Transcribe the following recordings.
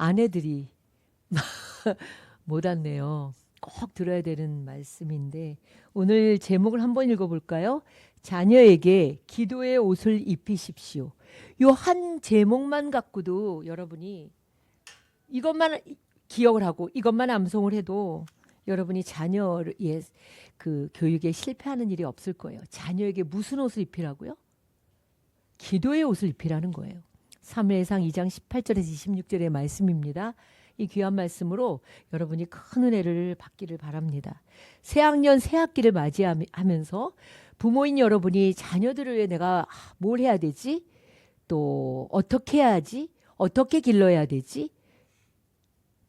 아내들이 못 왔네요. 꼭 들어야 되는 말씀인데 오늘 제목을 한번 읽어볼까요? 자녀에게 기도의 옷을 입히십시오. 요 한 제목만 갖고도 여러분이 이것만 기억을 하고 이것만 암송을 해도 여러분이 자녀의 그 교육에 실패하는 일이 없을 거예요. 자녀에게 무슨 옷을 입히라고요? 기도의 옷을 입히라는 거예요. 사무엘상 2장 18절에서 26절의 말씀입니다. 이 귀한 말씀으로 여러분이 큰 은혜를 받기를 바랍니다. 새학년 새학기를 맞이하면서 부모인 여러분이 자녀들을 위해 내가 뭘 해야 되지? 또 어떻게 해야지? 어떻게 길러야 되지?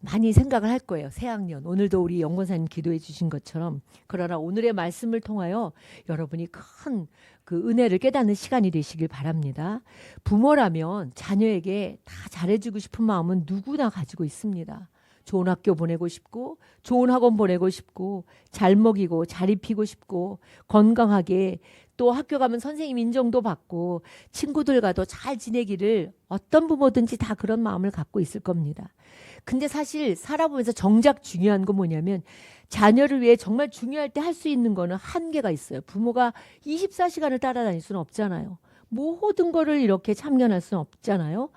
많이 생각을 할 거예요. 새학년. 오늘도 우리 영권사님 기도해 주신 것처럼. 그러나 오늘의 말씀을 통하여 여러분이 큰 그 은혜를 깨닫는 시간이 되시길 바랍니다. 부모라면 자녀에게 다 잘해주고 싶은 마음은 누구나 가지고 있습니다. 좋은 학교 보내고 싶고 좋은 학원 보내고 싶고 잘 먹이고 잘 입히고 싶고 건강하게 또 학교 가면 선생님 인정도 받고 친구들과도 잘 지내기를 어떤 부모든지 다 그런 마음을 갖고 있을 겁니다. 근데 사실 살아보면서 정작 중요한 건 뭐냐면 자녀를 위해 정말 중요할 때 할 수 있는 거는 한계가 있어요. 부모가 24시간을 따라다닐 수는 없잖아요. 모든 거를 이렇게 참견할 수는 없잖아요.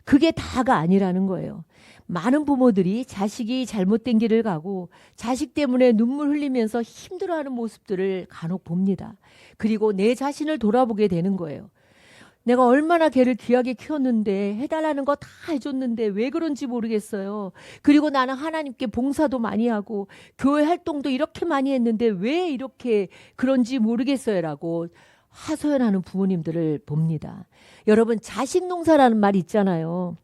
그게 다가 아니라는 거예요. 많은 부모들이 자식이 잘못된 길을 가고 자식 때문에 눈물 흘리면서 힘들어하는 모습들을 간혹 봅니다. 그리고 내 자신을 돌아보게 되는 거예요. 내가 얼마나 걔를 귀하게 키웠는데 해달라는 거 다 해줬는데 왜 그런지 모르겠어요. 그리고 나는 하나님께 봉사도 많이 하고 교회 활동도 이렇게 많이 했는데 왜 이렇게 그런지 모르겠어요 라고 하소연하는 부모님들을 봅니다. 여러분 자식 농사라는 말 있잖아요.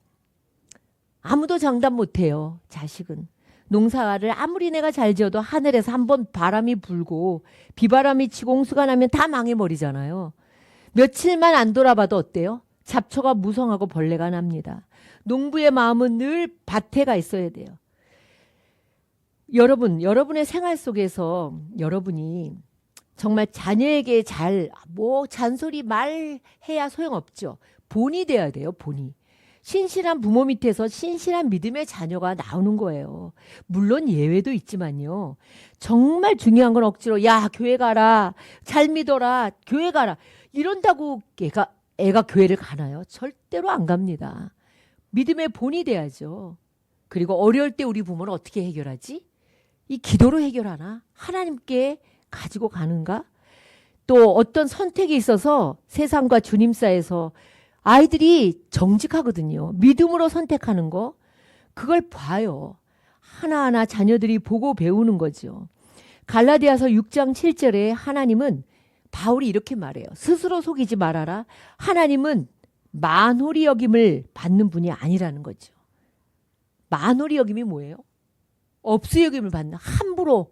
아무도 장담 못해요. 자식은. 농사를 아무리 내가 잘 지어도 하늘에서 한번 바람이 불고 비바람이 치고 홍수가 나면 다 망해버리잖아요. 며칠만 안 돌아봐도 어때요? 잡초가 무성하고 벌레가 납니다. 농부의 마음은 늘 밭에 가 있어야 돼요. 여러분의 생활 속에서 여러분이 정말 자녀에게 잔소리 말해야 소용없죠. 본이 돼야 돼요, 본이. 신실한 부모 밑에서 신실한 믿음의 자녀가 나오는 거예요. 물론 예외도 있지만요. 정말 중요한 건 억지로 야 교회 가라, 잘 믿어라, 교회 가라 이런다고 애가 교회를 가나요? 절대로 안 갑니다. 믿음의 본이 돼야죠. 그리고 어려울 때 우리 부모는 어떻게 해결하지? 이 기도로 해결하나? 하나님께 가지고 가는가? 또 어떤 선택이 있어서 세상과 주님 사이에서 아이들이 정직하거든요. 믿음으로 선택하는 거 그걸 봐요. 하나하나 자녀들이 보고 배우는 거죠. 갈라디아서 6장 7절에 하나님은 바울이 이렇게 말해요. 스스로 속이지 말아라. 하나님은 만홀히 여김을 받는 분이 아니라는 거죠. 만홀히 여김이 뭐예요? 업수 여김을 받는 함부로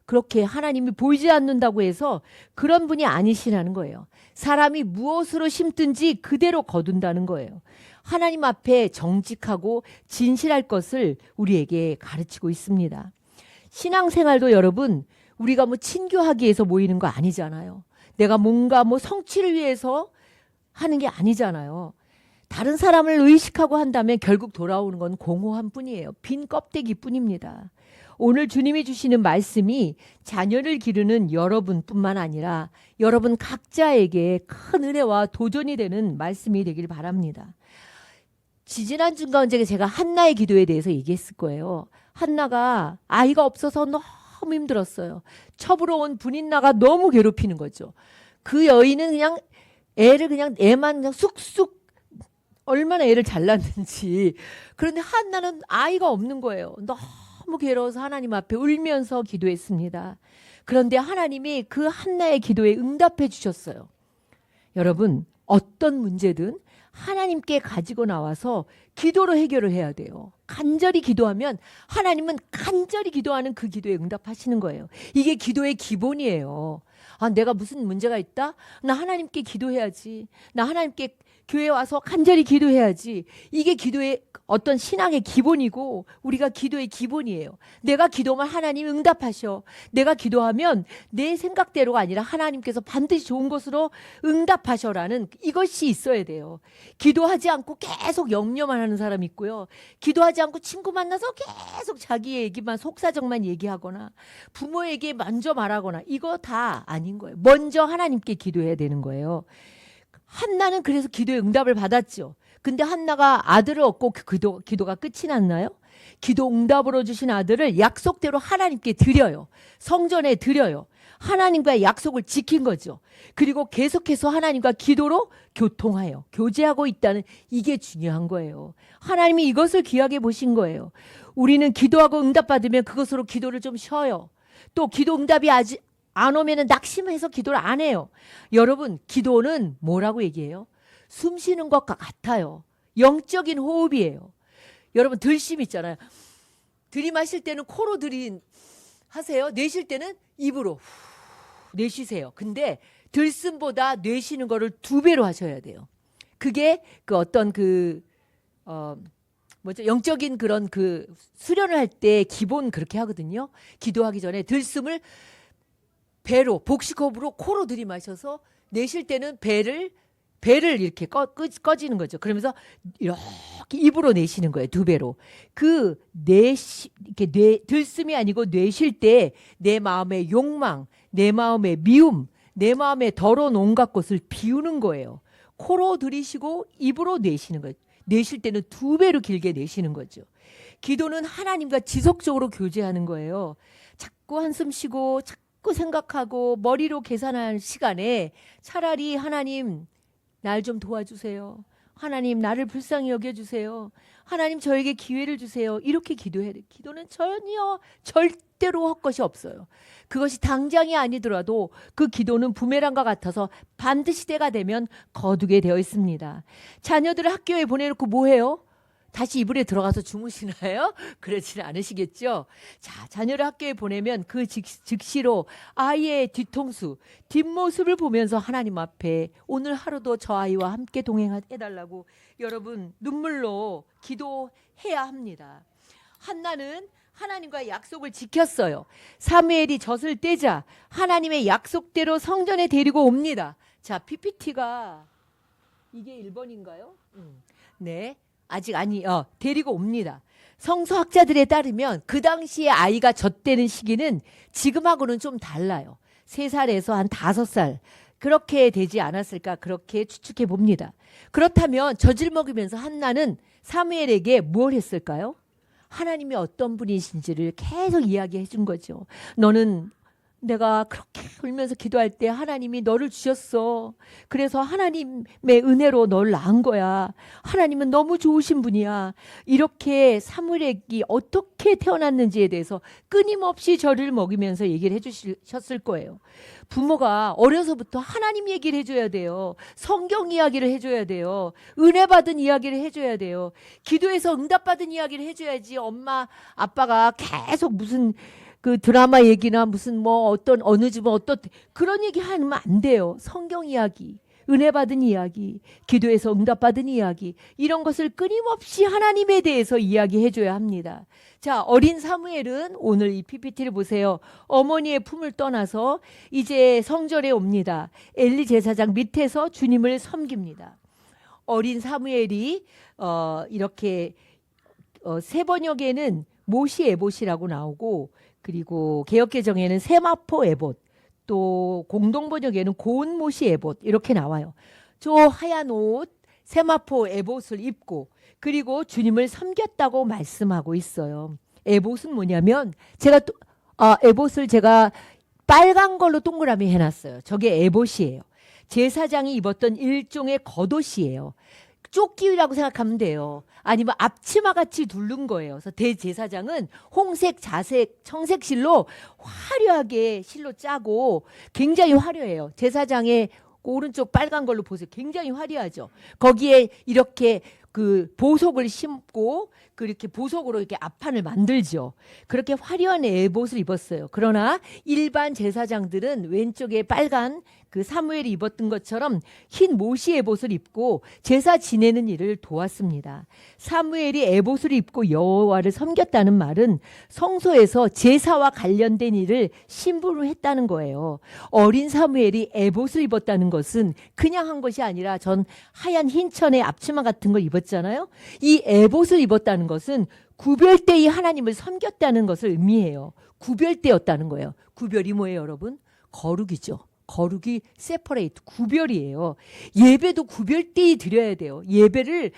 그렇게 하나님이 보이지 않는다고 해서 그런 분이 아니시라는 거예요. 사람이 무엇으로 심든지 그대로 거둔다는 거예요. 하나님 앞에 정직하고 진실할 것을 우리에게 가르치고 있습니다. 신앙생활도 여러분 우리가 친교하기 위해서 모이는 거 아니잖아요. 내가 뭔가 성취를 위해서 하는 게 아니잖아요. 다른 사람을 의식하고 한다면 결국 돌아오는 건 공허한 뿐이에요. 빈 껍데기 뿐입니다. 오늘 주님이 주시는 말씀이 자녀를 기르는 여러분뿐만 아니라 여러분 각자에게 큰 은혜와 도전이 되는 말씀이 되길 바랍니다. 지지난 중간에 제가 한나의 기도에 대해서 얘기했을 거예요. 한나가 아이가 없어서 너무 힘들었어요. 첩으로 온 분인나가 너무 괴롭히는 거죠. 그 여인은 그냥 애만 그냥 쑥쑥 얼마나 애를 잘 낳는지. 그런데 한나는 아이가 없는 거예요. 너무 괴로워서 하나님 앞에 울면서 기도했습니다. 그런데 하나님이 그 한나의 기도에 응답해 주셨어요. 여러분 어떤 문제든 하나님께 가지고 나와서 기도로 해결을 해야 돼요. 간절히 기도하면 하나님은 간절히 기도하는 그 기도에 응답하시는 거예요. 이게 기도의 기본이에요. 아, 내가 무슨 문제가 있다? 나 하나님께 기도해야지. 나 하나님께 교회 와서 간절히 기도해야지. 이게 기도의 어떤 신앙의 기본이고 우리가 기도의 기본이에요. 내가 기도하면 하나님 응답하셔. 내가 기도하면 내 생각대로가 아니라 하나님께서 반드시 좋은 것으로 응답하셔라는 이것이 있어야 돼요. 기도하지 않고 계속 염려만 하는 사람이 있고요. 기도하지 않고 친구 만나서 계속 자기 얘기만 속사정만 얘기하거나 부모에게 먼저 말하거나 이거 다 아닌 거예요. 먼저 하나님께 기도해야 되는 거예요. 한나는 그래서 기도의 응답을 받았죠. 근데 한나가 아들을 얻고 기도가 끝이 났나요? 기도 응답으로 주신 아들을 약속대로 하나님께 드려요. 성전에 드려요. 하나님과의 약속을 지킨 거죠. 그리고 계속해서 하나님과 기도로 교통하여 교제하고 있다는 이게 중요한 거예요. 하나님이 이것을 귀하게 보신 거예요. 우리는 기도하고 응답받으면 그것으로 기도를 좀 쉬어요. 또 기도 응답이 아직 안 오면은 낙심해서 기도를 안 해요. 여러분, 기도는 뭐라고 얘기해요? 숨 쉬는 것과 같아요. 영적인 호흡이에요. 여러분, 들심 있잖아요. 들이마실 때는 코로 하세요. 내쉴 때는 입으로 내쉬세요. 근데 들숨보다 내쉬는 거를 2배로 하셔야 돼요. 그게 그 어떤 영적인 그런 수련을 할 때 기본 그렇게 하거든요. 기도하기 전에 들숨을 배로 복식호흡으로 코로 들이마셔서 내쉴 때는 배를 이렇게 꺼지는 거죠. 그러면서 이렇게 입으로 내쉬는 거예요. 2배로. 이렇게 들숨이 아니고 내쉴 때 내 마음의 욕망, 내 마음의 미움, 내 마음의 더러운 온갖 것을 비우는 거예요. 코로 들이쉬고 입으로 내쉬는 거예요. 내쉴 때는 2배로 길게 내쉬는 거죠. 기도는 하나님과 지속적으로 교제하는 거예요. 자꾸 한숨 쉬고 자꾸 생각하고 머리로 계산할 시간에 차라리 하나님 날 좀 도와주세요. 하나님 나를 불쌍히 여겨주세요. 하나님 저에게 기회를 주세요. 이렇게 기도해야 돼요. 기도는 절대로 헛것이 없어요. 그것이 당장이 아니더라도 그 기도는 부메랑과 같아서 반드시 때가 되면 거두게 되어 있습니다. 자녀들을 학교에 보내놓고 뭐 해요? 다시 이불에 들어가서 주무시나요? 그러지는 않으시겠죠? 자, 자녀를 학교에 보내면 그 즉시로 아이의 뒤통수, 뒷모습을 보면서 하나님 앞에 오늘 하루도 저 아이와 함께 동행해달라고 여러분 눈물로 기도해야 합니다. 한나는 하나님과의 약속을 지켰어요. 사무엘이 젖을 떼자 하나님의 약속대로 성전에 데리고 옵니다. 자, PPT가 이게 1번인가요? 네. 아직 데리고 옵니다. 성서학자들에 따르면 그 당시에 아이가 젖대는 시기는 지금하고는 좀 달라요. 3살에서 한 5살 그렇게 되지 않았을까 그렇게 추측해 봅니다. 그렇다면 젖을 먹으면서 한나는 사무엘에게 뭘 했을까요? 하나님이 어떤 분이신지를 계속 이야기해 준 거죠. 너는 내가 그렇게 울면서 기도할 때 하나님이 너를 주셨어. 그래서 하나님의 은혜로 널 낳은 거야. 하나님은 너무 좋으신 분이야. 이렇게 사무엘이 어떻게 태어났는지에 대해서 끊임없이 저를 먹이면서 얘기를 해주셨을 거예요. 부모가 어려서부터 하나님 얘기를 해줘야 돼요. 성경 이야기를 해줘야 돼요. 은혜 받은 이야기를 해줘야 돼요. 기도해서 응답받은 이야기를 해줘야지 엄마 아빠가 계속 무슨 드라마 얘기나 무슨 어느 집은 그런 얘기 하면 안 돼요. 성경 이야기, 은혜 받은 이야기, 기도해서 응답받은 이야기 이런 것을 끊임없이 하나님에 대해서 이야기해 줘야 합니다. 자, 어린 사무엘은 오늘 이 PPT를 보세요. 어머니의 품을 떠나서 이제 성전에 옵니다. 엘리 제사장 밑에서 주님을 섬깁니다. 어린 사무엘이 이렇게 새 번역에는 모시 에봇이라고 나오고 그리고 개역개정에는 세마포 에봇 또 공동번역에는 고운 모시 에봇 이렇게 나와요. 저 하얀 옷 세마포 에봇을 입고 그리고 주님을 섬겼다고 말씀하고 있어요. 에봇은 뭐냐면 에봇을 제가 빨간 걸로 동그라미 해놨어요. 저게 에봇이에요. 제사장이 입었던 일종의 겉옷이에요. 조끼라고 생각하면 돼요. 아니면 앞치마 같이 두른 거예요. 그래서 대제사장은 홍색, 자색, 청색 실로 화려하게 실로 짜고 굉장히 화려해요. 제사장의 오른쪽 빨간 걸로 보세요. 굉장히 화려하죠. 거기에 이렇게 보석을 심고 이렇게 보석으로 이렇게 앞판을 만들죠. 그렇게 화려한 에봇을 입었어요. 그러나 일반 제사장들은 왼쪽에 빨간 그 사무엘이 입었던 것처럼 흰 모시 에봇을 입고 제사 지내는 일을 도왔습니다. 사무엘이 에봇을 입고 여호와를 섬겼다는 말은 성소에서 제사와 관련된 일을 심부름 했다는 거예요. 어린 사무엘이 에봇을 입었다는 것은 그냥 한 것이 아니라 전 하얀 흰 천의 앞치마 같은 걸 입었잖아요. 이 에봇을 입었다는 것은 구별되이 하나님을 섬겼다는 것을 의미해요. 구별되었다는 거예요. 구별이 뭐예요, 여러분? 거룩이죠. 거룩이 세퍼레이트, 구별이에요. 예배도 구별되이 드려야 돼요. 예배를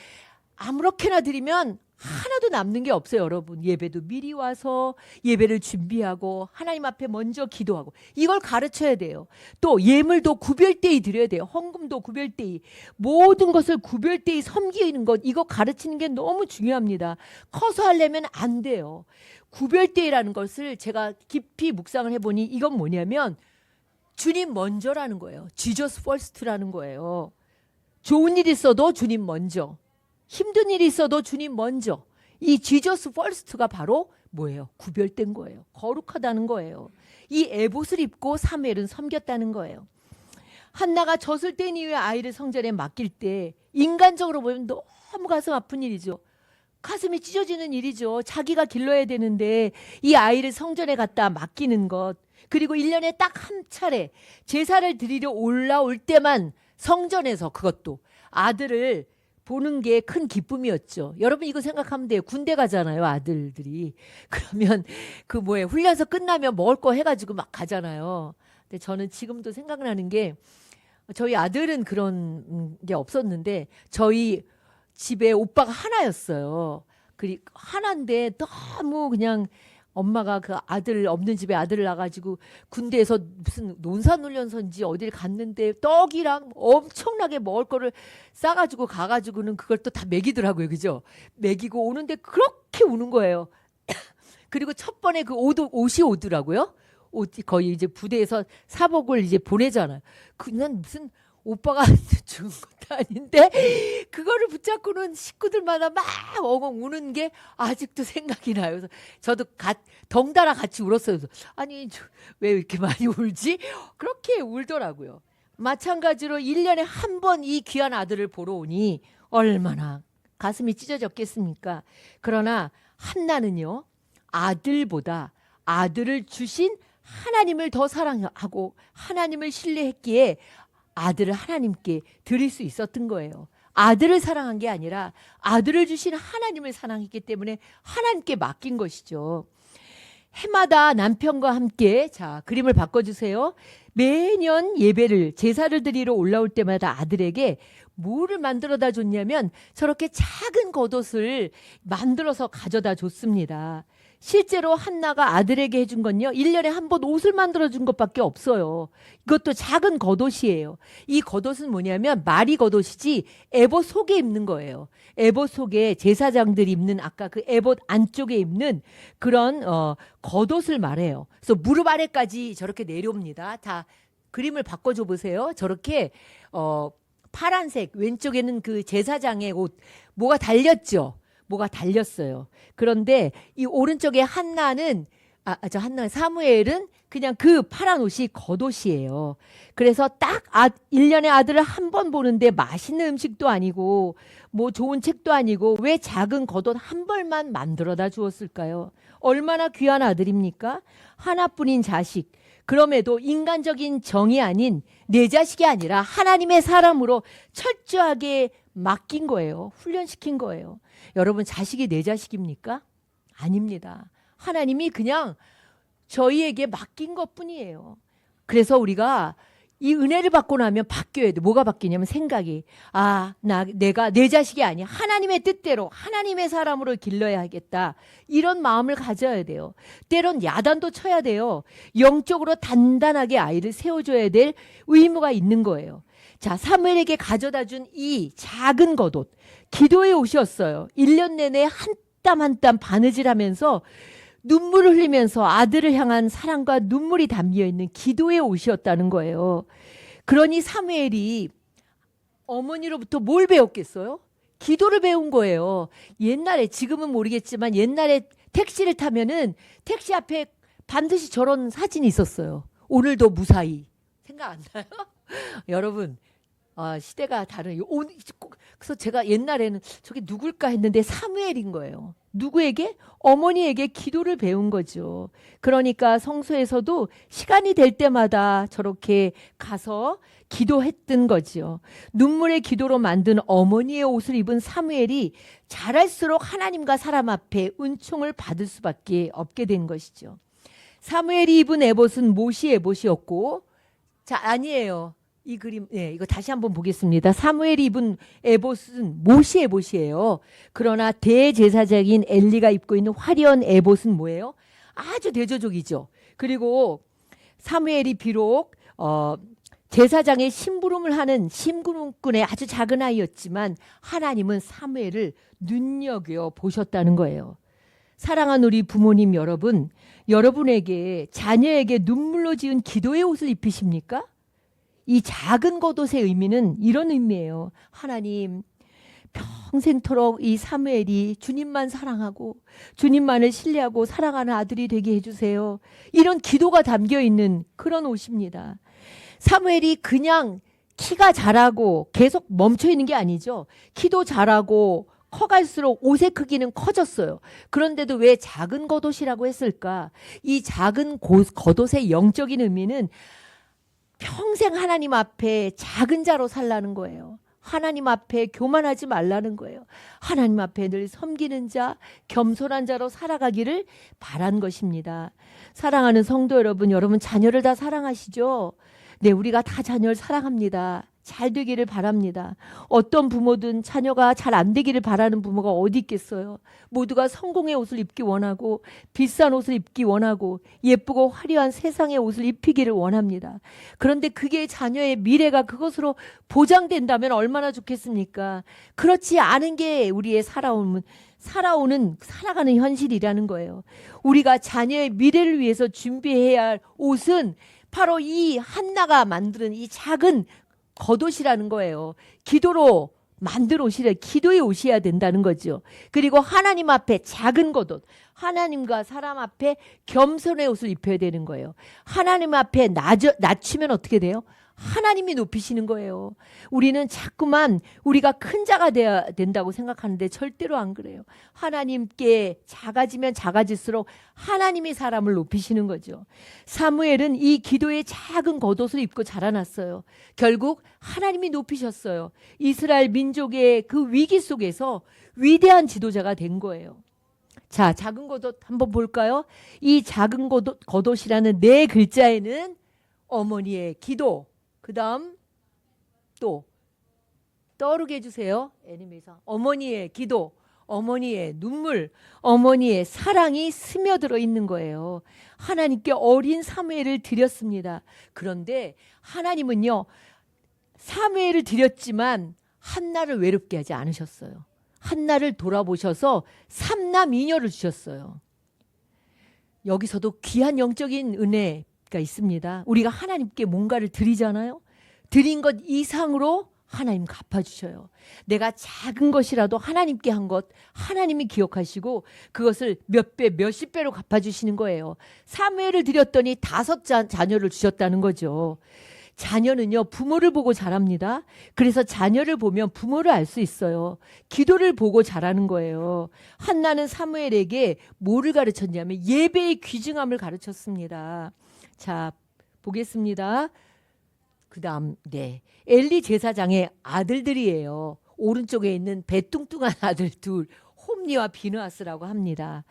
아무렇게나 드리면 하나도 남는 게 없어요, 여러분. 예배도 미리 와서 예배를 준비하고 하나님 앞에 먼저 기도하고 이걸 가르쳐야 돼요. 또 예물도 구별되이 드려야 돼요. 헌금도 구별되이, 모든 것을 구별되이 섬기는 것, 이거 가르치는 게 너무 중요합니다. 커서 하려면 안 돼요. 구별되이라는 것을 제가 깊이 묵상을 해보니 이건 뭐냐면 주님 먼저라는 거예요. Jesus first라는 거예요. 좋은 일 있어도 주님 먼저, 힘든 일이 있어도 주님 먼저. 이 Jesus first가 바로 뭐예요? 구별된 거예요. 거룩하다는 거예요. 이 에봇을 입고 사무엘은 섬겼다는 거예요. 한나가 젖을 뗀 이후에 아이를 성전에 맡길 때 인간적으로 보면 너무 가슴 아픈 일이죠. 가슴이 찢어지는 일이죠. 자기가 길러야 되는데 이 아이를 성전에 갖다 맡기는 것, 그리고 1년에 딱 한 차례 제사를 드리러 올라올 때만 성전에서 그것도 아들을 보는 게 큰 기쁨이었죠. 여러분 이거 생각하면 돼요. 군대 가잖아요, 아들들이. 그러면 그 뭐예요, 훈련소 끝나면 먹을 거 해가지고 막 가잖아요. 근데 저는 지금도 생각나는 게 저희 아들은 그런 게 없었는데 저희 집에 오빠가 하나였어요. 그리고 하나인데 너무 그냥 엄마가 그 아들 없는 집에 아들을 낳아가지고 군대에서 무슨 논산훈련소인지 어딜 갔는데 떡이랑 엄청나게 먹을 거를 싸가지고 가가지고는 그걸 또 다 먹이더라고요. 그죠? 먹이고 오는데 그렇게 우는 거예요. 그리고 첫 번에 그 옷이 오더라고요. 옷이 거의 이제 부대에서 사복을 이제 보내잖아요. 그냥 무슨 오빠가 죽은 것도 아닌데 그거를 붙잡고는 식구들마다 막 엉엉 우는 게 아직도 생각이 나요. 그래서 저도 덩달아 같이 울었어요. 그래서 아니 왜 이렇게 많이 울지? 그렇게 울더라고요. 마찬가지로 1년에 한 번 이 귀한 아들을 보러 오니 얼마나 가슴이 찢어졌겠습니까? 그러나 한나는요, 아들보다 아들을 주신 하나님을 더 사랑하고 하나님을 신뢰했기에 아들을 하나님께 드릴 수 있었던 거예요. 아들을 사랑한 게 아니라 아들을 주신 하나님을 사랑했기 때문에 하나님께 맡긴 것이죠. 해마다 남편과 함께, 자, 그림을 바꿔주세요. 매년 예배를, 제사를 드리러 올라올 때마다 아들에게 뭐를 만들어다 줬냐면 저렇게 작은 겉옷을 만들어서 가져다 줬습니다. 실제로 한나가 아들에게 해준 건요, 1년에 한 번 옷을 만들어준 것밖에 없어요. 이것도 작은 겉옷이에요. 이 겉옷은 뭐냐면 마리 겉옷이지 에봇 속에 입는 거예요. 에봇 속에 제사장들이 입는 아까 그 에봇 안쪽에 입는 그런 겉옷을 말해요. 그래서 무릎 아래까지 저렇게 내려옵니다. 다 그림을 바꿔줘 보세요. 저렇게 파란색, 왼쪽에는 그 제사장의 옷, 뭐가 달렸죠. 뭐가 달렸어요. 그런데 이 오른쪽에 한나는 사무엘은 그냥 그 파란 옷이 겉옷이에요. 그래서 딱 1년에 아들을 한 번 보는데 맛있는 음식도 아니고 뭐 좋은 책도 아니고 왜 작은 겉옷 한 벌만 만들어다 주었을까요? 얼마나 귀한 아들입니까? 하나뿐인 자식. 그럼에도 인간적인 정이 아닌 내 자식이 아니라 하나님의 사람으로 철저하게 맡긴 거예요. 훈련시킨 거예요. 여러분 자식이 내 자식입니까? 아닙니다. 하나님이 그냥 저희에게 맡긴 것뿐이에요. 그래서 우리가 이 은혜를 받고 나면 바뀌어야 돼. 뭐가 바뀌냐면 생각이, 내가 내 자식이 아니야. 하나님의 뜻대로 하나님의 사람으로 길러야겠다. 이런 마음을 가져야 돼요. 때론 야단도 쳐야 돼요. 영적으로 단단하게 아이를 세워줘야 될 의무가 있는 거예요. 자, 사무엘에게 가져다 준 이 작은 겉옷, 기도의 옷이었어요. 1년 내내 한 땀 한 땀 바느질하면서 눈물을 흘리면서 아들을 향한 사랑과 눈물이 담겨 있는 기도의 옷이었다는 거예요. 그러니 사무엘이 어머니로부터 뭘 배웠겠어요? 기도를 배운 거예요. 옛날에, 지금은 모르겠지만 옛날에 택시를 타면은 택시 앞에 반드시 저런 사진이 있었어요. 오늘도 무사히. 생각 안 나요? 여러분, 시대가 다른. 그래서 제가 옛날에는 저게 누굴까 했는데 사무엘인 거예요. 누구에게? 어머니에게 기도를 배운 거죠. 그러니까 성소에서도 시간이 될 때마다 저렇게 가서 기도했던 거죠. 눈물의 기도로 만든 어머니의 옷을 입은 사무엘이 자랄수록 하나님과 사람 앞에 은총을 받을 수밖에 없게 된 것이죠. 사무엘이 입은 에봇은 모시 에봇이었고, 자, 아니에요. 이 그림, 이거 다시 한번 보겠습니다. 사무엘이 입은 에봇은 모시 에봇이에요. 그러나 대제사장인 엘리가 입고 있는 화려한 에봇은 뭐예요? 아주 대조적이죠. 그리고 사무엘이 비록 제사장의 심부름을 하는 심부름꾼의 아주 작은 아이였지만 하나님은 사무엘을 눈여겨 보셨다는 거예요. 사랑하는 우리 부모님 여러분, 여러분에게 자녀에게 눈물로 지은 기도의 옷을 입히십니까? 이 작은 겉옷의 의미는 이런 의미예요. 하나님, 평생토록 이 사무엘이 주님만 사랑하고 주님만을 신뢰하고 사랑하는 아들이 되게 해주세요. 이런 기도가 담겨 있는 그런 옷입니다. 사무엘이 그냥 키가 자라고 계속 멈춰 있는 게 아니죠. 키도 자라고 커갈수록 옷의 크기는 커졌어요. 그런데도 왜 작은 겉옷이라고 했을까? 이 작은 겉옷의 영적인 의미는 평생 하나님 앞에 작은 자로 살라는 거예요. 하나님 앞에 교만하지 말라는 거예요. 하나님 앞에 늘 섬기는 자, 겸손한 자로 살아가기를 바란 것입니다. 사랑하는 성도 여러분, 여러분 자녀를 다 사랑하시죠? 네, 우리가 다 자녀를 사랑합니다. 잘 되기를 바랍니다. 어떤 부모든 자녀가 잘 안 되기를 바라는 부모가 어디 있겠어요. 모두가 성공의 옷을 입기 원하고 비싼 옷을 입기 원하고 예쁘고 화려한 세상의 옷을 입히기를 원합니다. 그런데 그게 자녀의 미래가 그것으로 보장된다면 얼마나 좋겠습니까? 그렇지 않은 게 우리의 살아가는 현실이라는 거예요. 우리가 자녀의 미래를 위해서 준비해야 할 옷은 바로 이 한나가 만드는 이 작은 겉옷이라는 거예요. 기도로 만든 옷이래. 기도의 옷이어야 된다는 거죠. 그리고 하나님 앞에 작은 겉옷, 하나님과 사람 앞에 겸손의 옷을 입혀야 되는 거예요. 하나님 앞에 낮추면 어떻게 돼요? 하나님이 높이시는 거예요. 우리는 자꾸만 우리가 큰 자가 돼야 된다고 생각하는데 절대로 안 그래요. 하나님께 작아지면 작아질수록 하나님이 사람을 높이시는 거죠. 사무엘은 이 기도의 작은 겉옷을 입고 자라났어요. 결국 하나님이 높이셨어요. 이스라엘 민족의 그 위기 속에서 위대한 지도자가 된 거예요. 자, 작은 겉옷 한번 볼까요? 이 작은 겉옷이라는 네 글자에는 어머니의 기도, 그 다음 또 떠오르게 해주세요. 애니메이션. 어머니의 기도, 어머니의 눈물, 어머니의 사랑이 스며들어 있는 거예요. 하나님께 어린 사무엘을 드렸습니다. 그런데 하나님은요, 사무엘을 드렸지만 한나를 외롭게 하지 않으셨어요. 한나를 돌아보셔서 삼남 이녀를 주셨어요. 여기서도 귀한 영적인 은혜가 있습니다. 우리가 하나님께 뭔가를 드리잖아요. 드린 것 이상으로 하나님 갚아주셔요. 내가 작은 것이라도 하나님께 한 것 하나님이 기억하시고 그것을 몇 배, 몇십 배로 갚아주시는 거예요. 사무엘을 드렸더니 5 자녀를 주셨다는 거죠. 자녀는요, 부모를 보고 자랍니다. 그래서 자녀를 보면 부모를 알 수 있어요. 기도를 보고 자라는 거예요. 한나는 사무엘에게 뭐를 가르쳤냐면 예배의 귀중함을 가르쳤습니다. 자, 보겠습니다. 그 다음, 엘리 제사장의 아들들이에요. 오른쪽에 있는 배뚱뚱한 아들 둘, 홈니와 비느하스라고 합니다.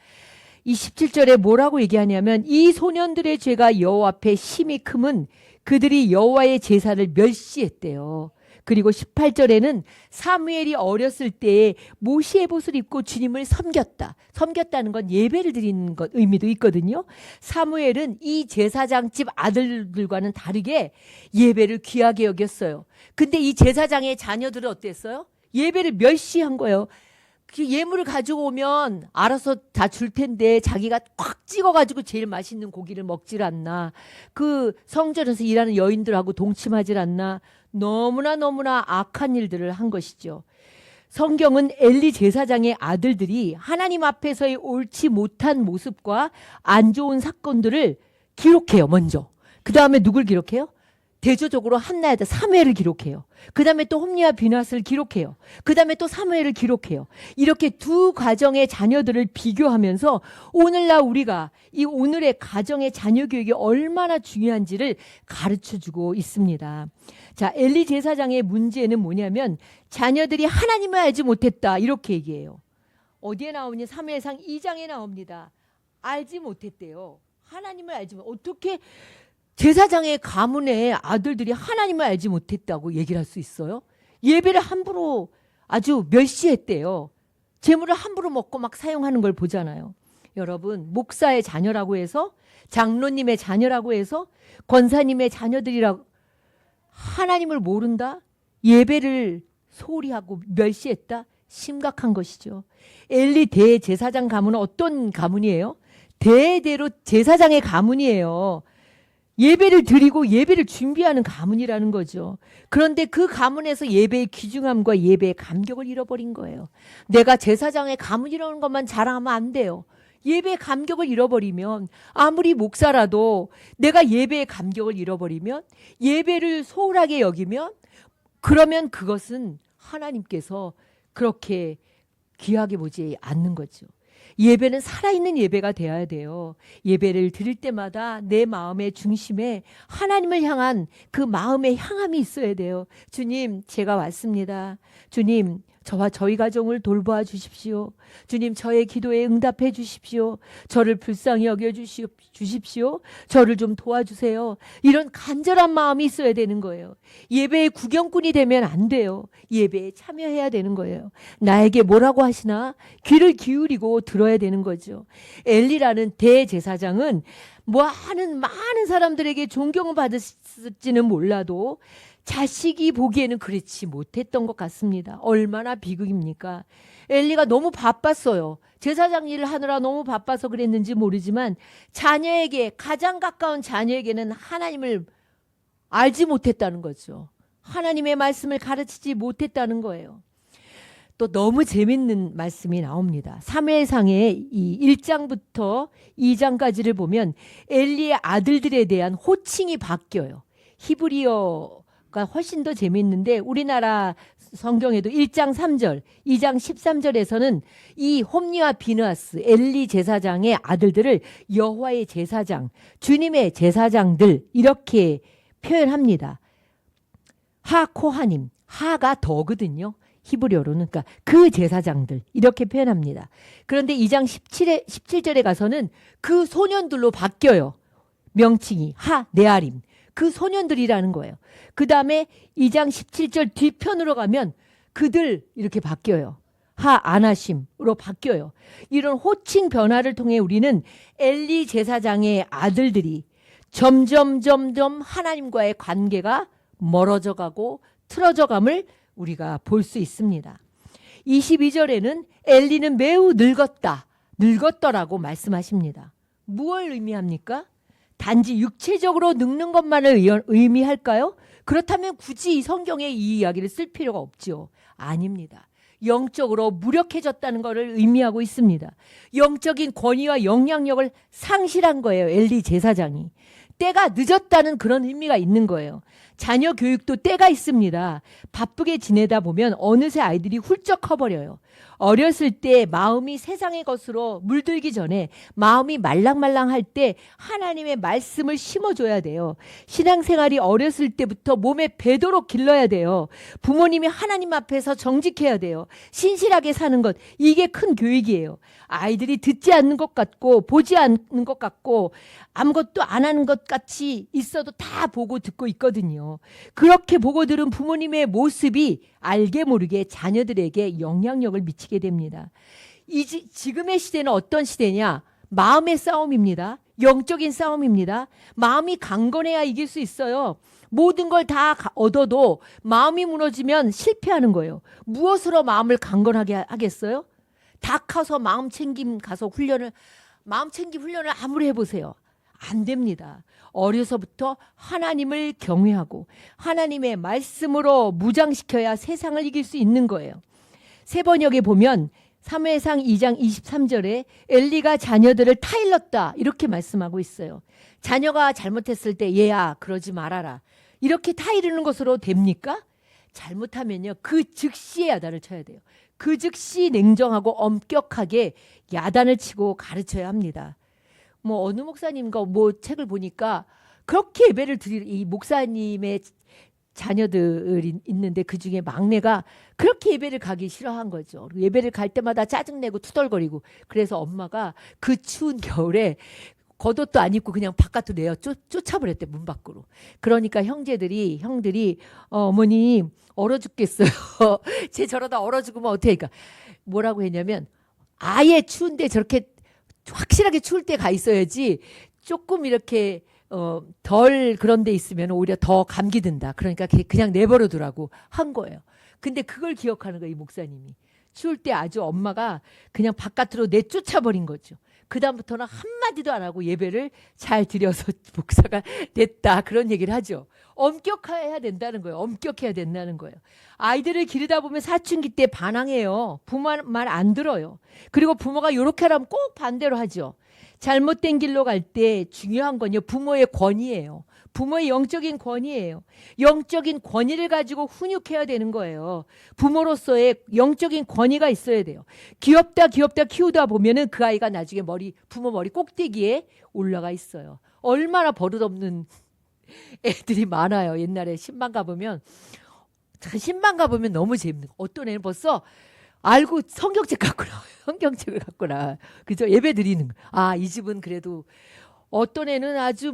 이 17절에 뭐라고 얘기하냐면 이 소년들의 죄가 여호와 앞에 심히 크면 그들이 여호와의 제사를 멸시했대요. 그리고 18절에는 사무엘이 어렸을 때에 모시의 옷을 입고 주님을 섬겼다. 섬겼다는 건 예배를 드리는 것 의미도 있거든요. 사무엘은 이 제사장집 아들들과는 다르게 예배를 귀하게 여겼어요. 근데 이 제사장의 자녀들은 어땠어요? 예배를 멸시한 거예요. 그 예물을 가지고 오면 알아서 다 줄 텐데 자기가 꽉 찍어가지고 제일 맛있는 고기를 먹질 않나. 그 성전에서 일하는 여인들하고 동침하질 않나. 너무나 악한 일들을 한 것이죠. 성경은 엘리 제사장의 아들들이 하나님 앞에서의 옳지 못한 모습과 안 좋은 사건들을 기록해요. 먼저. 그 다음에 누굴 기록해요? 대조적으로 한나의 아들 사무엘을 기록해요. 그 다음에 또 홈리와 비나스를 기록해요. 그 다음에 또 사무엘을 기록해요. 이렇게 두 가정의 자녀들을 비교하면서 오늘날 우리가 이 오늘의 가정의 자녀 교육이 얼마나 중요한지를 가르쳐주고 있습니다. 자, 엘리 제사장의 문제는 뭐냐면 자녀들이 하나님을 알지 못했다 이렇게 얘기해요. 어디에 나오냐? 사무엘상 2장에 나옵니다. 알지 못했대요. 하나님을 알지 못. 어떻게 제사장의 가문의 아들들이 하나님을 알지 못했다고 얘기를 할 수 있어요? 예배를 함부로 아주 멸시했대요. 재물을 함부로 먹고 막 사용하는 걸 보잖아요. 여러분, 목사의 자녀라고 해서, 장로님의 자녀라고 해서, 권사님의 자녀들이라고 하나님을 모른다? 예배를 소홀히 하고 멸시했다? 심각한 것이죠. 엘리 대제사장 가문은 어떤 가문이에요? 대대로 제사장의 가문이에요. 예배를 드리고 예배를 준비하는 가문이라는 거죠. 그런데 그 가문에서 예배의 귀중함과 예배의 감격을 잃어버린 거예요. 내가 제사장의 가문이라는 것만 자랑하면 안 돼요. 예배의 감격을 잃어버리면 아무리 목사라도 내가 예배의 감격을 잃어버리면 예배를 소홀하게 여기면 그러면 그것은 하나님께서 그렇게 귀하게 보지 않는 거죠. 예배는 살아있는 예배가 되어야 돼요. 예배를 드릴 때마다 내 마음의 중심에 하나님을 향한 그 마음의 향함이 있어야 돼요. 주님, 제가 왔습니다. 주님, 저와 저희 가정을 돌보아 주십시오. 주님, 저의 기도에 응답해 주십시오. 저를 불쌍히 여겨 주십시오. 저를 좀 도와주세요. 이런 간절한 마음이 있어야 되는 거예요. 예배의 구경꾼이 되면 안 돼요. 예배에 참여해야 되는 거예요. 나에게 뭐라고 하시나 귀를 기울이고 들어야 되는 거죠. 엘리라는 대제사장은 많은 사람들에게 존경을 받았을지는 몰라도 자식이 보기에는 그렇지 못했던 것 같습니다. 얼마나 비극입니까? 엘리가 너무 바빴어요. 제사장 일을 하느라 너무 바빠서 그랬는지 모르지만 자녀에게, 가장 가까운 자녀에게는 하나님을 알지 못했다는 거죠. 하나님의 말씀을 가르치지 못했다는 거예요. 또 너무 재밌는 말씀이 나옵니다. 사무엘상의 이 1장부터 2장까지를 보면 엘리의 아들들에 대한 호칭이 바뀌어요. 히브리어가 훨씬 더 재밌는데 우리나라 성경에도 1장 3절, 2장 13절에서는 이 홈리와 비느하스, 엘리 제사장의 아들들을 여호와의 제사장, 주님의 제사장들 이렇게 표현합니다. 하 코하님, 하가 더거든요. 히브리어로는 그러니까 그 제사장들 이렇게 표현합니다. 그런데 2장 17절에 가서는 그 소년들로 바뀌어요. 명칭이 하 네아림, 그 소년들이라는 거예요. 그 다음에 2장 17절 뒤편으로 가면 그들 이렇게 바뀌어요. 하 아나심으로 바뀌어요. 이런 호칭 변화를 통해 우리는 엘리 제사장의 아들들이 점점 하나님과의 관계가 멀어져 가고 틀어져 감을 우리가 볼 수 있습니다. 22절에는 엘리는 매우 늙었더라고 말씀하십니다. 무엇을 의미합니까? 단지 육체적으로 늙는 것만을 의미할까요? 그렇다면 굳이 이 성경에 이 이야기를 쓸 필요가 없죠. 아닙니다. 영적으로 무력해졌다는 것을 의미하고 있습니다. 영적인 권위와 영향력을 상실한 거예요. 엘리 제사장이. 때가 늦었다는 그런 의미가 있는 거예요. 자녀 교육도 때가 있습니다. 바쁘게 지내다 보면 어느새 아이들이 훌쩍 커버려요. 어렸을 때 마음이 세상의 것으로 물들기 전에 마음이 말랑말랑할 때 하나님의 말씀을 심어줘야 돼요. 신앙생활이 어렸을 때부터 몸에 배도록 길러야 돼요. 부모님이 하나님 앞에서 정직해야 돼요. 신실하게 사는 것, 이게 큰 교육이에요. 아이들이 듣지 않는 것 같고 보지 않는 것 같고 아무것도 안 하는 것 같이 있어도 다 보고 듣고 있거든요. 그렇게 보고 들은 부모님의 모습이 알게 모르게 자녀들에게 영향력을 미치게 됩니다. 지금의 시대는 어떤 시대냐? 마음의 싸움입니다. 영적인 싸움입니다. 마음이 강건해야 이길 수 있어요. 모든 걸 다 얻어도 마음이 무너지면 실패하는 거예요. 무엇으로 마음을 강건하게 하겠어요? 다 커서 마음 챙김 훈련을 아무리 해보세요. 안 됩니다. 어려서부터 하나님을 경외하고 하나님의 말씀으로 무장시켜야 세상을 이길 수 있는 거예요. 세번역에 보면 사무엘상 2장 23절에 엘리가 자녀들을 타일렀다 이렇게 말씀하고 있어요. 자녀가 잘못했을 때 얘야 그러지 말아라 이렇게 타이르는 것으로 됩니까? 잘못하면요 그 즉시 야단을 쳐야 돼요. 그 즉시 냉정하고 엄격하게 야단을 치고 가르쳐야 합니다. 뭐 어느 목사님과 뭐 책을 보니까 그렇게 예배를 드릴 이 목사님의 자녀들이 있는데 그 중에 막내가 그렇게 예배를 가기 싫어한 거죠. 예배를 갈 때마다 짜증내고 투덜거리고 그래서 엄마가 그 추운 겨울에 겉옷도 안 입고 그냥 바깥으로 내어 쫓아버렸대 문 밖으로. 그러니까 형들이 어머니 얼어 죽겠어요. 쟤 저러다 얼어 죽으면 어떻게 할까? 뭐라고 했냐면 아예 추운데 저렇게 확실하게 추울 때 가 있어야지 조금 이렇게 덜 그런 데 있으면 오히려 더 감기 든다. 그러니까 그냥 내버려 두라고 한 거예요. 근데 그걸 기억하는 거예요, 이 목사님이. 추울 때 아주 엄마가 그냥 바깥으로 내쫓아버린 거죠. 그다음부터는 한마디도 안 하고 예배를 잘 드려서 목사가 됐다. 그런 얘기를 하죠. 엄격해야 된다는 거예요. 엄격해야 된다는 거예요. 아이들을 기르다 보면 사춘기 때 반항해요. 부모 말 안 들어요. 그리고 부모가 이렇게 하라면 꼭 반대로 하죠. 잘못된 길로 갈 때 중요한 건요. 부모의 권위예요. 부모의 영적인 권위예요. 영적인 권위를 가지고 훈육해야 되는 거예요. 부모로서의 영적인 권위가 있어야 돼요. 귀엽다 키우다 보면은 그 아이가 나중에 부모 머리 꼭대기에 올라가 있어요. 얼마나 버릇없는 애들이 많아요. 옛날에 신방 가보면 너무 재밌는 거. 어떤 애는 벌써 알고 성경책 갖고 나와요. 성경책을 갖고 나와요. 그죠? 예배 드리는 거. 아, 이 집은 그래도 어떤 애는 아주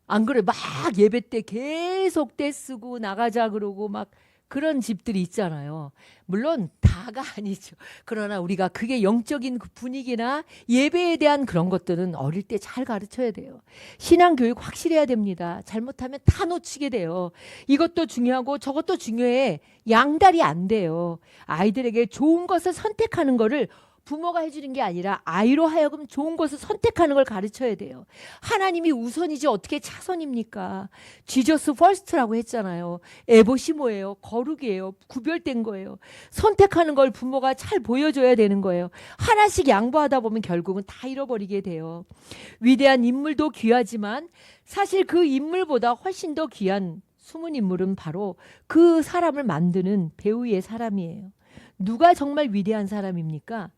안 그래. 막 예배 때 계속 떼쓰고 나가자 그러고 막 그런 집들이 있잖아요. 물론 다가 아니죠. 그러나 우리가 그게 영적인 그 분위기나 예배에 대한 그런 것들은 어릴 때 잘 가르쳐야 돼요. 신앙교육 확실해야 됩니다. 잘못하면 다 놓치게 돼요. 이것도 중요하고 저것도 중요해. 양다리 안 돼요. 아이들에게 좋은 것을 선택하는 거를 부모가 해주는 게 아니라 아이로 하여금 좋은 것을 선택하는 걸 가르쳐야 돼요. 하나님이 우선이지 어떻게 차선입니까? 지저스 퍼스트라고 했잖아요. 에보시모예요. 거룩이에요. 구별된 거예요. 선택하는 걸 부모가 잘 보여줘야 되는 거예요. 하나씩 양보하다 보면 결국은 다 잃어버리게 돼요. 위대한 인물도 귀하지만 사실 그 인물보다 훨씬 더 귀한 숨은 인물은 바로 그 사람을 만드는 배우의 사람이에요. 누가 정말 위대한 사람입니까?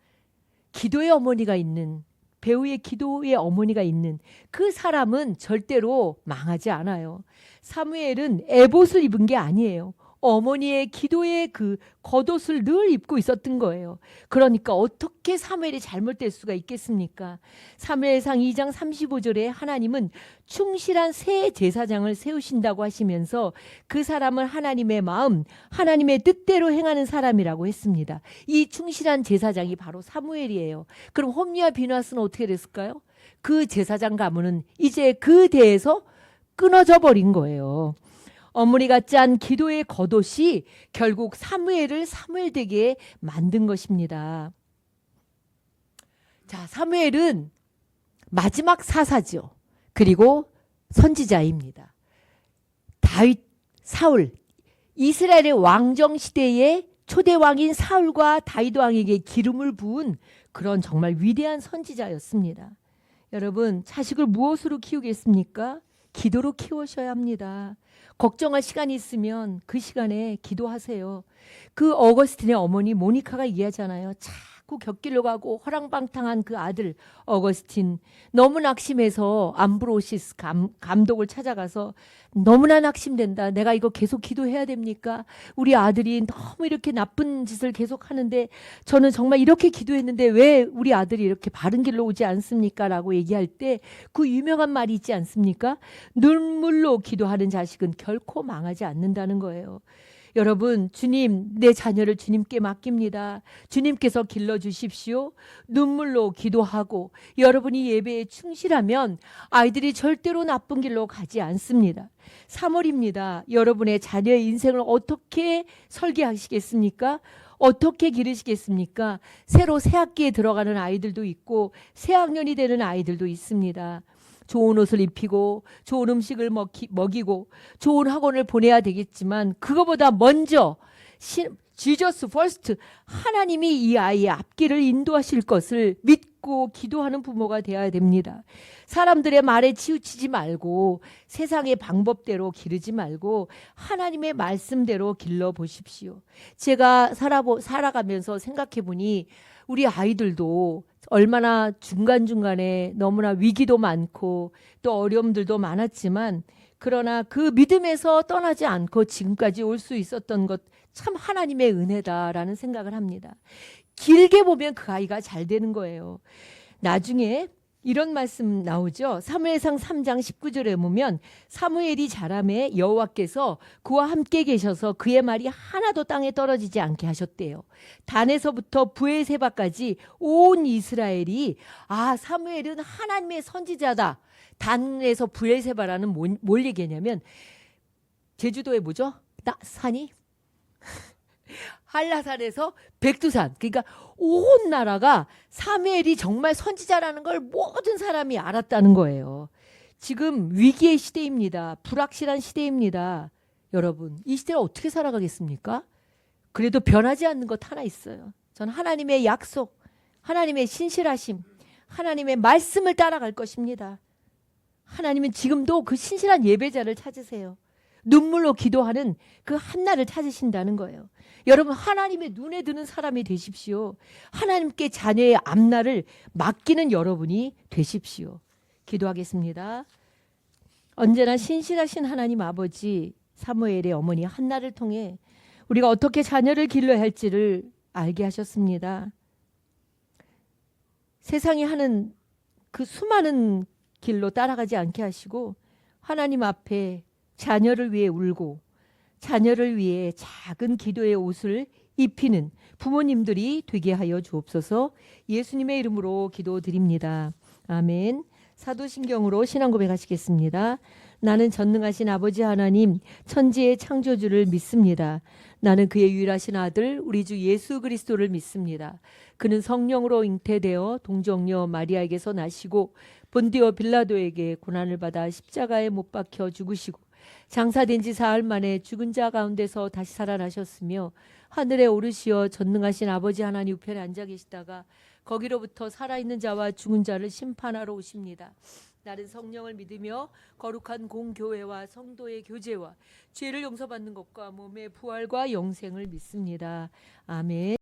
기도의 어머니가 있는, 배우의 기도의 어머니가 있는 그 사람은 절대로 망하지 않아요. 사무엘은 에봇을 입은 게 아니에요. 어머니의 기도의 그 겉옷을 늘 입고 있었던 거예요. 그러니까 어떻게 사무엘이 잘못될 수가 있겠습니까? 사무엘상 2장 35절에 하나님은 충실한 새 제사장을 세우신다고 하시면서 그 사람을 하나님의 마음, 하나님의 뜻대로 행하는 사람이라고 했습니다. 이 충실한 제사장이 바로 사무엘이에요. 그럼 홈리와 비누아스는 어떻게 됐을까요? 그 제사장 가문은 이제 그 대에서 끊어져 버린 거예요. 어머니가 짠 기도의 겉옷이 결국 사무엘을 사무엘되게 만든 것입니다. 자, 사무엘은 마지막 사사죠. 그리고 선지자입니다. 다윗, 사울, 이스라엘의 왕정 시대의 초대 왕인 사울과 다윗 왕에게 기름을 부은 그런 정말 위대한 선지자였습니다. 여러분, 자식을 무엇으로 키우겠습니까? 기도로 키우셔야 합니다. 걱정할 시간이 있으면 그 시간에 기도하세요. 그 어거스틴의 어머니 모니카가 얘기하잖아요. 자꾸 곁길로 가고 허랑방탕한 그 아들 어거스틴 너무 낙심해서 암브로시스 감독을 찾아가서 너무나 낙심된다. 내가 이거 계속 기도해야 됩니까? 우리 아들이 너무 이렇게 나쁜 짓을 계속 하는데 저는 정말 이렇게 기도했는데 왜 우리 아들이 이렇게 바른 길로 오지 않습니까? 라고 얘기할 때 그 유명한 말이 있지 않습니까? 눈물로 기도하는 자식은 결코 망하지 않는다는 거예요. 여러분, 주님, 내 자녀를 주님께 맡깁니다. 주님께서 길러주십시오. 눈물로 기도하고 여러분이 예배에 충실하면 아이들이 절대로 나쁜 길로 가지 않습니다. 3월입니다. 여러분의 자녀의 인생을 어떻게 설계하시겠습니까? 어떻게 기르시겠습니까? 새로 새 학기에 들어가는 아이들도 있고 새 학년이 되는 아이들도 있습니다. 좋은 옷을 입히고 좋은 음식을 먹이고 좋은 학원을 보내야 되겠지만 그거보다 먼저 Jesus first. 하나님이 이 아이의 앞길을 인도하실 것을 믿고 기도하는 부모가 되어야 됩니다. 사람들의 말에 치우치지 말고 세상의 방법대로 기르지 말고 하나님의 말씀대로 길러 보십시오. 제가 살아가면서 생각해 보니 우리 아이들도 얼마나 중간중간에 너무나 위기도 많고 또 어려움들도 많았지만 그러나 그 믿음에서 떠나지 않고 지금까지 올 수 있었던 것 참 하나님의 은혜다라는 생각을 합니다. 길게 보면 그 아이가 잘 되는 거예요. 나중에 이런 말씀 나오죠. 사무엘상 3장 19절에 보면 사무엘이 자라매 여호와께서 그와 함께 계셔서 그의 말이 하나도 땅에 떨어지지 않게 하셨대요. 단에서부터 브에세바까지 온 이스라엘이 사무엘은 하나님의 선지자다. 단에서 브에세바라는 뭘 얘기하냐면 제주도에 뭐죠? 산이? 한라산에서 백두산. 그러니까 온 나라가 사무엘이 정말 선지자라는 걸 모든 사람이 알았다는 거예요. 지금 위기의 시대입니다. 불확실한 시대입니다. 여러분, 이 시대를 어떻게 살아가겠습니까? 그래도 변하지 않는 것 하나 있어요. 전 하나님의 약속, 하나님의 신실하심, 하나님의 말씀을 따라갈 것입니다. 하나님은 지금도 그 신실한 예배자를 찾으세요. 눈물로 기도하는 그 한나를 찾으신다는 거예요. 여러분, 하나님의 눈에 드는 사람이 되십시오. 하나님께 자녀의 앞날을 맡기는 여러분이 되십시오. 기도하겠습니다. 언제나 신실하신 하나님 아버지, 사무엘의 어머니 한나를 통해 우리가 어떻게 자녀를 길러야 할지를 알게 하셨습니다. 세상이 하는 그 수많은 길로 따라가지 않게 하시고 하나님 앞에 자녀를 위해 울고 자녀를 위해 작은 기도의 옷을 입히는 부모님들이 되게 하여 주옵소서. 예수님의 이름으로 기도드립니다. 아멘. 사도신경으로 신앙 고백하시겠습니다. 나는 전능하신 아버지 하나님 천지의 창조주를 믿습니다. 나는 그의 유일하신 아들 우리 주 예수 그리스도를 믿습니다. 그는 성령으로 잉태되어 동정녀 마리아에게서 나시고 본디오 빌라도에게 고난을 받아 십자가에 못 박혀 죽으시고 장사된 지 사흘 만에 죽은 자 가운데서 다시 살아나셨으며 하늘에 오르시어 전능하신 아버지 하나님 우편에 앉아 계시다가 거기로부터 살아있는 자와 죽은 자를 심판하러 오십니다. 나는 성령을 믿으며 거룩한 공교회와 성도의 교제와 죄를 용서받는 것과 몸의 부활과 영생을 믿습니다. 아멘.